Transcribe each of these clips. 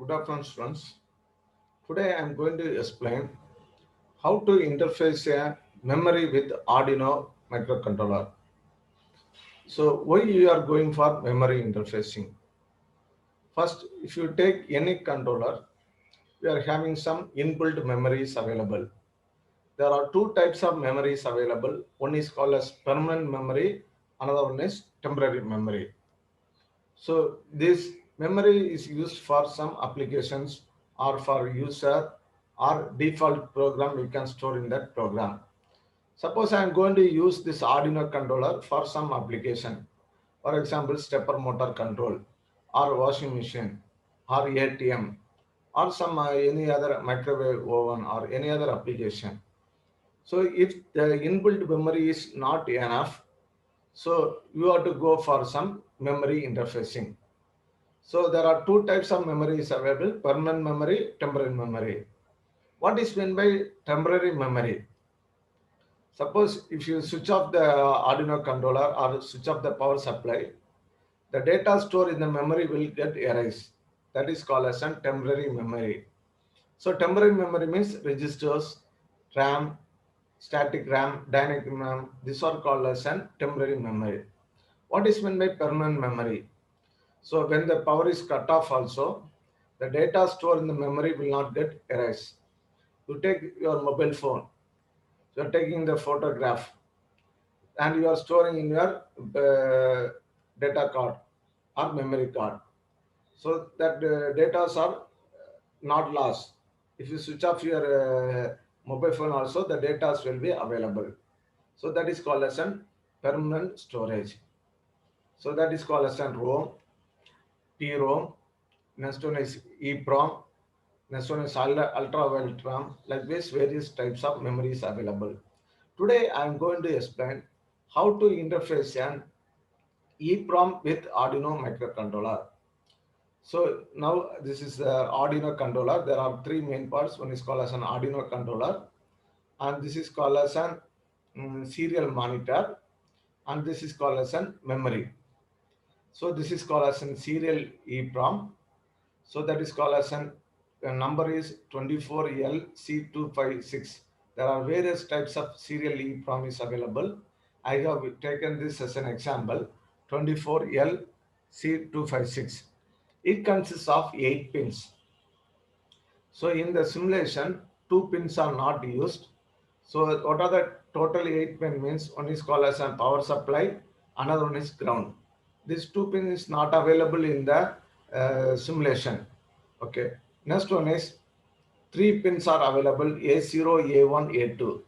Good afternoon, students. Today I am going to explain how to interface a memory with Arduino microcontroller. So, why you are going for memory interfacing? First, if you take any controller, we are having some inbuilt memories available. There are two types of memories available. One is called as permanent memory, another one is temporary memory. So this memory is used for some applications or for user or default program we can store in that program. Suppose I am going to use this Arduino controller for some application. For example, stepper motor control or washing machine or ATM or some any other microwave oven or any other application. So if the inbuilt memory is not enough, so you have to go for some memory interfacing. So there are two types of memories available, permanent memory, temporary memory. What is meant by temporary memory? Suppose if you switch off the Arduino controller or switch off the power supply, the data stored in the memory will get erased. That is called as a temporary memory. So temporary memory means registers, RAM, static RAM, dynamic RAM. These are called as a temporary memory. What is meant by permanent memory? So when the power is cut off also, the data stored in the memory will not get erased. You take your mobile phone, you are taking the photograph and you are storing in your data card or memory card. So that data are not lost. If you switch off your mobile phone also, the data will be available. So that is called as an permanent storage. So that is called as an ROM, PROM, next one is EEPROM, next one is ultraviolet RAM, like this various types of memories available. Today I am going to explain how to interface an EEPROM with Arduino microcontroller. So now this is the Arduino controller. There are three main parts. One is called as an Arduino controller, and this is called as an serial monitor, and this is called as an memory. So this is called as an serial EEPROM. So that is called as an the number is 24LC256. There are various types of serial EEPROM is available. I have taken this as an example, 24LC256. It consists of 8 pins. So in the simulation, 2 pins are not used. So what are the total 8 pin means? One is called as a power supply, another one is ground. This 2 pin is not available in the simulation. Okay. Next one is 3 pins are available, A0, A1, A2.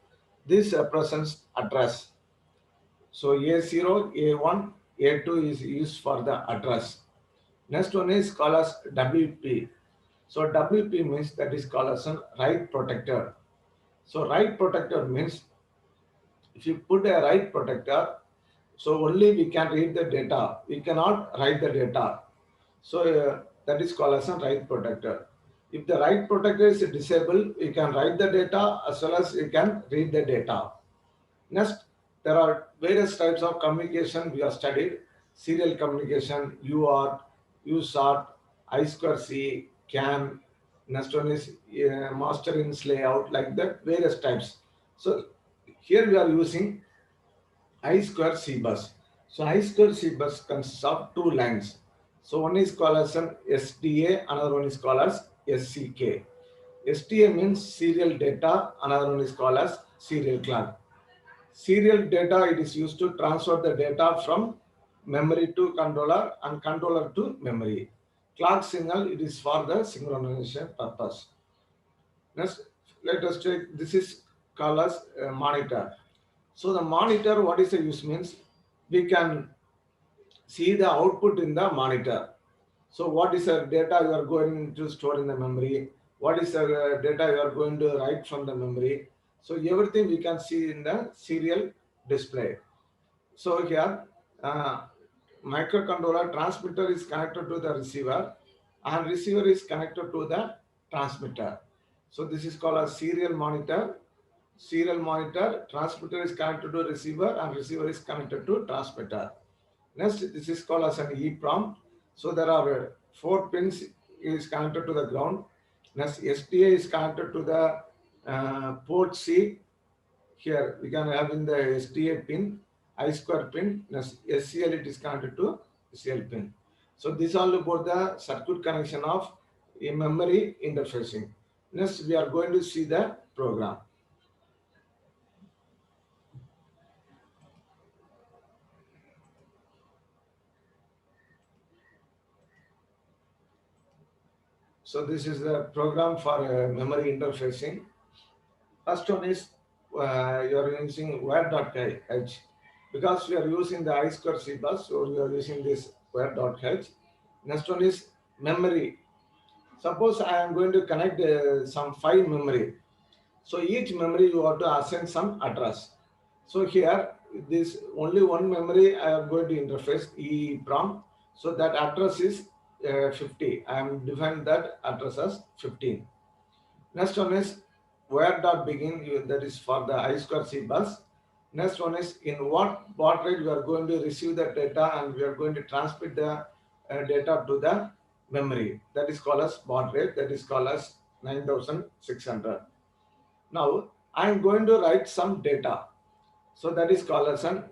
This represents address. So A0, A1, A2 is used for the address. Next one is called as WP. So WP means that is called as a write protector. So write protector means if you put a write protector, so only we can read the data. We cannot write the data. So that is called as a write protector. If the write protector is disabled, we can write the data as well as we can read the data. Next, there are various types of communication we have studied. Serial communication, UART, USART, I2C, CAN. Next one is master ins layout, like that, various types. So here we are using I2C bus. So I2C bus consists of two lines. So one is called as an SDA, another one is called as SCK. SDA means serial data, another one is called as serial clock. Serial data, it is used to transfer the data from memory to controller and controller to memory. Clock signal, it is for the synchronization purpose. Next, let us take, this is called as monitor. So the monitor, what is the use means? We can see the output in the monitor. So what is the data you are going to store in the memory? What is the data you are going to write from the memory? So everything we can see in the serial display. So here, microcontroller transmitter is connected to the receiver and receiver is connected to the transmitter. So this is called a serial monitor. Serial monitor, transmitter is connected to receiver and receiver is connected to transmitter. Next, this is called as an EEPROM. So there are 4 pins is connected to the ground. Next, SDA is connected to the port C. Here we can have in the SDA pin, I2 pin. Next, SCL it is connected to SCL pin. So this all about the circuit connection of a memory interfacing. Next, we are going to see the program. So this is the program for memory interfacing. First one is you are using wire.h. Because we are using the I2 C bus, so we are using this wire.h. Next one is memory. Suppose I am going to connect some file memory. So each memory you have to assign some address. So here, this only one memory I am going to interface EEPROM. So that address is 50. I am defined that address as 15. Next one is where.begin, that is for the I2 C bus. Next one is in what baud rate we are going to receive the data and we are going to transmit the data to the memory. That is called as baud rate, that is called as 9600. Now I am going to write some data. So that is called as an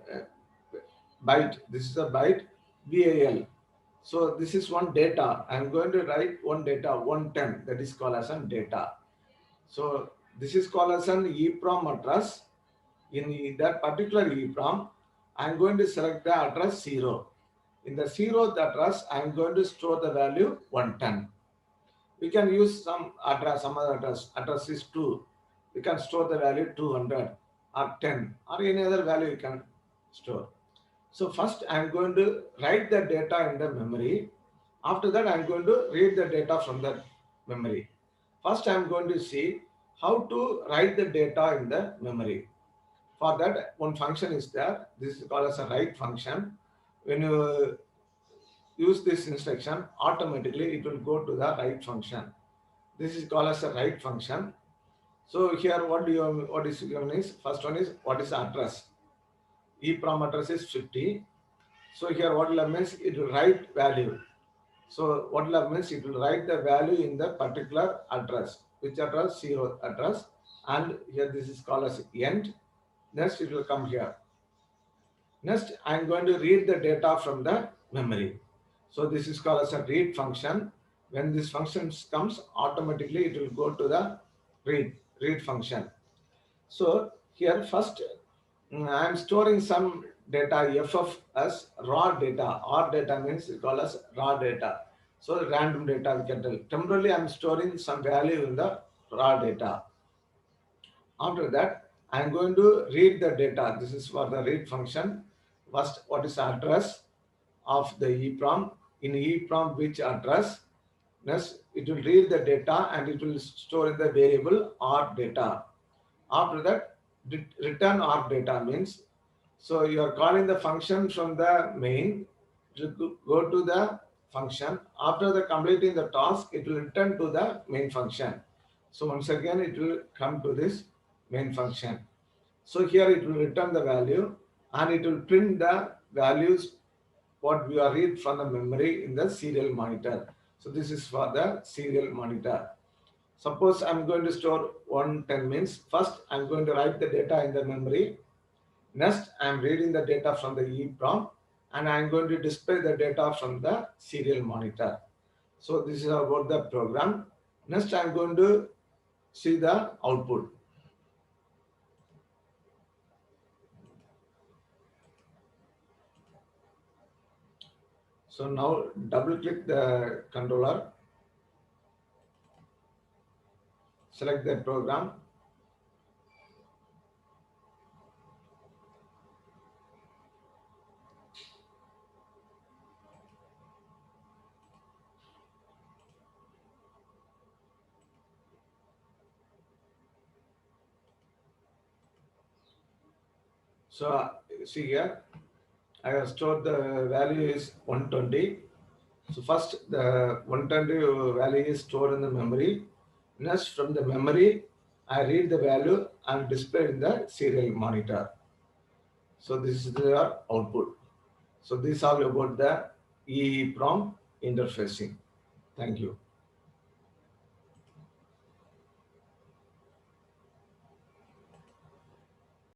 byte. This is a byte, BAL. So this is one data. I am going to write one data, 110. That is called as an data. So this is called as an EEPROM address. In that particular EEPROM, I am going to select the address 0. In the 0th address, I am going to store the value 110. We can use some address, some other address. Address is 2. We can store the value 200 or 10 or any other value you can store. So first I am going to write the data in the memory. After that I am going to read the data from the memory. First I am going to see how to write the data in the memory. For that one function is there. This is called as a write function. When you use this instruction, automatically it will go to the write function. This is called as a write function. So here what is given is, first one is what is the address. EEPROM address is 50. So here what will means it will write value. So what will means it will write the value in the particular address. Which address? 0 address. And here this is called as end. Next it will come here. Next I am going to read the data from the memory. So this is called as a read function. When this function comes, automatically it will go to the read function. So here first I am storing some data FF as raw data. R data means it called as raw data. So random data we can tell. Temporarily I am storing some value in the raw data. After that I am going to read the data. This is for the read function. First, what is the address of the EEPROM? In EEPROM, which address? Next, it will read the data and it will store in the variable R data. After that, return R data means, so you are calling the function from the main, it will go to the function. After the completing the task, it will return to the main function. So once again, it will come to this main function. So here it will return the value and it will print the values what we are read from the memory in the serial monitor. So this is for the serial monitor. Suppose I'm going to store 110 means first I'm going to write the data in the memory. Next I'm reading the data from the EEPROM and I'm going to display the data from the serial monitor. So this is about the program. Next I'm going to see the output. So now double click the controller, select the program. So see here, I have stored the value is 120. So first the 120 value is stored in the memory. Next from the memory, I read the value and display in the serial monitor. So this is the output. So this is all about the EEPROM interfacing. Thank you.